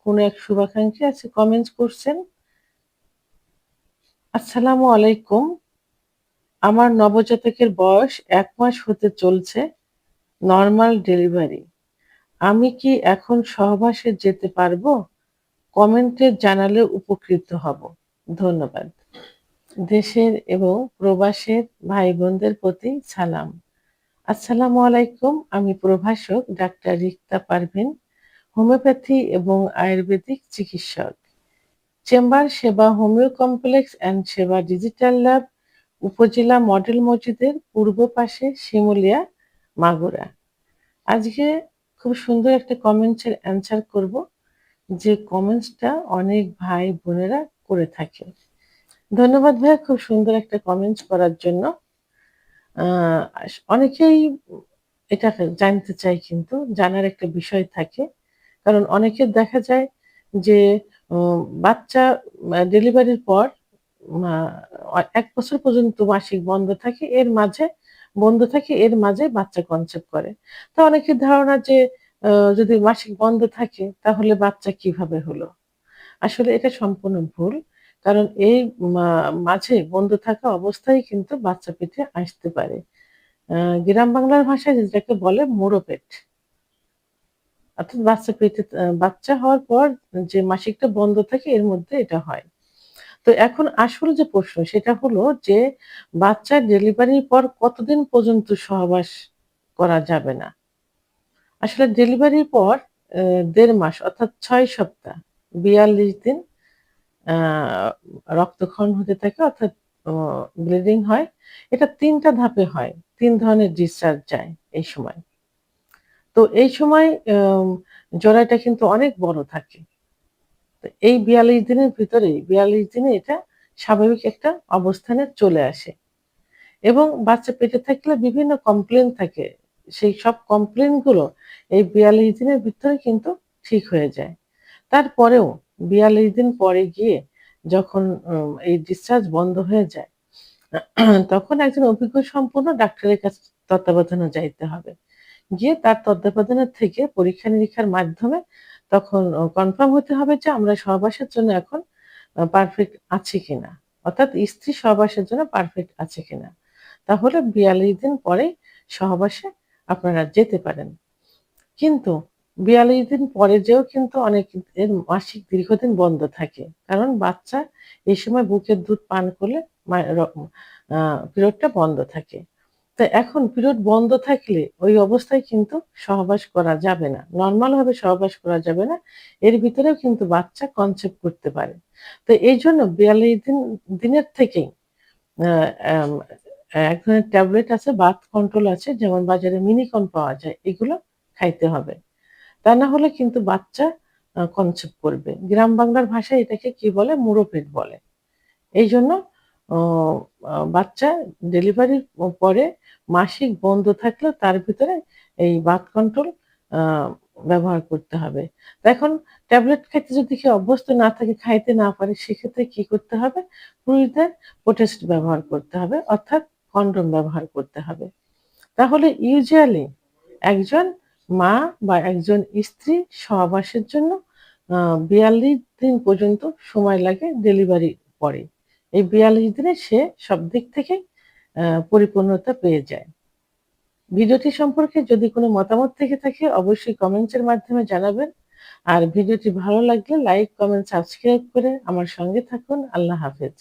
কোনো এক শুভাকাঙ্ক্ষী আজকে কমেন্ট করছেন। আসসালামু আলাইকুম। আমার নবজাতকের বয়স ১ মাস হতে চলছে, নরমাল ডেলিভারি। আমি কি এখন সহবাসে যেতে পারবো? কমেন্টে জানালে উপকৃত হব। ধন্যবাদ। দেশের এবং প্রবাসের ভাই-বোনদের প্রতি সালাম। আসসালামু আলাইকুম। আমি প্রভাষক ডাক্তার রিক্তা পারভীন, হোমিওপ্যাথি এবং আয়ুর্বেদিক চিকিৎসক। চেম্বার সেবা হোমিও কমপ্লেক্স অ্যান্ড সেবা ডিজিটাল ল্যাব, উপজেলা মডেল মসজিদের পূর্ব পাশে, শিমুলিয়া, মাগুরা। আজকে খুব সুন্দর একটা কমেন্টসের অ্যান্সার করব, যে কমেন্টসটা অনেক ভাই বোনেরা করে থাকে। ধন্যবাদ ভাইয়া, খুব সুন্দর একটা কমেন্টস করার জন্য। অনেকেই এটা জানতে চায়, কিন্তু জানার একটা বিষয় থাকে। কারণ অনেকের দেখা যায় যে বাচ্চা ডেলিভারির পর মা ১ বছর পর্যন্ত মাসিক বন্ধ থাকে, এর মাঝে বাচ্চা কনসেপ্ট করে। তো অনেকের ধারণা যে আ যদি মাসিক বন্ধ থাকে তাহলে বাচ্চা কিভাবে হলো? আসলে এটা সম্পূর্ণ ভুল। কারণ এই মা মাঝে বন্ধ থাকা অবস্থায় কিন্তু বাচ্চা পেটে আসতে পারে। আ গ্রাম বাংলার ভাষায় যেটাকে বলে মুড়ো পেট। অর্থাৎ বাচ্চা হওয়ার পর যে মাসিকটা বন্ধ থাকে এর মধ্যে এটা হয়। তো এখন আসল যে প্রশ্ন সেটা হলো যে বাচ্চার ডেলিভারির পর কতদিন পর্যন্ত সহবাস করা যাবে না? আসলে ডেলিভারির পর ১.৫ মাস অর্থাৎ ৬ সপ্তাহ ৪২ দিন আ রক্তক্ষরণ হতে থাকে, অর্থাৎ অ ব্লিডিং হয়। এটা ৩ টা ধাপে হয়। ৩ ধরনের ডিসচার্জ যায় এই সময়। তো এই সময় জরায়ুটা কিন্তু অনেক বড় থাকে। তো এই ৪২ দিনের ভিতরেই ৪২ দিনে এটা স্বাভাবিক একটা অবস্থানে চলে আসে। এবং বাচ্চা পেটে থাকলে বিভিন্ন কমপ্লেইন থাকে। সেই সব কমপ্লেইন গুলো এই ৪২ দিনের ভিতরে কিন্তু ঠিক হয়ে যায়। তারপরেও ৪২ দিন পরে গিয়ে যখন এই ডিসচার্জ বন্ধ হয়ে যায়, তখন একজন অভিজ্ঞ সম্পন্ন ডাক্তারের কাছে তত্ত্বাবধানে যাইতে হবে। গিয়ে তার তত্ত্বাবধানে থেকে পরীক্ষা-নিরীক্ষার মাধ্যমে তখন কনফার্ম হতে হবে যে আমরা সহবাসের জন্য এখন পারফেক্ট আছি কিনা। অর্থাৎ স্ত্রী সহবাসের জন্য পারফেক্ট আছে কিনা। তাহলে ৪২ দিন পরেই সহবাসে আপনারা যেতে পারেন। কিন্তু ৪২ দিন পরে যেয়েও কিন্তু অনেকের মাসিক দীর্ঘদিন বন্ধ থাকে। কারণ বাচ্চা এই সময় বুকের দুধ পান করলে মা র আ পিরিয়ডটা বন্ধ থাকে। তো এখন পিরিয়ড বন্ধ থাকলে ওই অবস্থায় কিন্তু সহবাস করা যাবে না। নরমাল ভাবে সহবাস করা যাবে না। এর ভিতরেও কিন্তু বাচ্চা কনসেপ্ট করতে পারে। তো এইজন্য ৪২ দিনের থেকেই আ এম এক ধরনের ট্যাবলেট আছে, বার্থ কন্ট্রোল আছে, যেমন বাজারে মিনিকন পাওয়া যায়। এগুলো খাইতে হবে। তা না হলে কিন্তু বাচ্চা কনসেপ্ট করবে। গ্রাম বাংলার ভাষায় এটাকে কি বলে? মুড়ো পেট বলে। এইজন্য অ বাচ্চা ডেলিভারির পরে মাসিক বন্ধ থাকলেও তার ভিতরে এই বার্থ কন্ট্রোল আ ব্যবহার করতে হবে। তো এখন ট্যাবলেট খাইতে যদি কেউ অভ্যস্ত না থাকে, খাইতে না পারে, সেক্ষেত্রে কি করতে হবে? পুরুষদের প্রোটেস্ট ব্যবহার করতে হবে, অর্থাৎ কন্ডোম ব্যবহার করতে হবে। তাহলে ইউজুয়ালি একজন মা বা একজন স্ত্রী সহবাসের জন্য ৪২ দিন পর্যন্ত সময় লাগে ডেলিভারির পরে। এই ৪২ দিনে সে সব দিক থেকেই পরিপূর্ণতা পেয়ে যায়। ভিডিওটি সম্পর্কে যদি কোনো মতামত থেকে থাকে অবশ্যই কমেন্টস এর মাধ্যমে জানাবেন। আর ভিডিওটি ভালো লাগলে লাইক, কমেন্ট, সাবস্ক্রাইব করে আমার সঙ্গে থাকুন। আল্লাহ হাফেজ।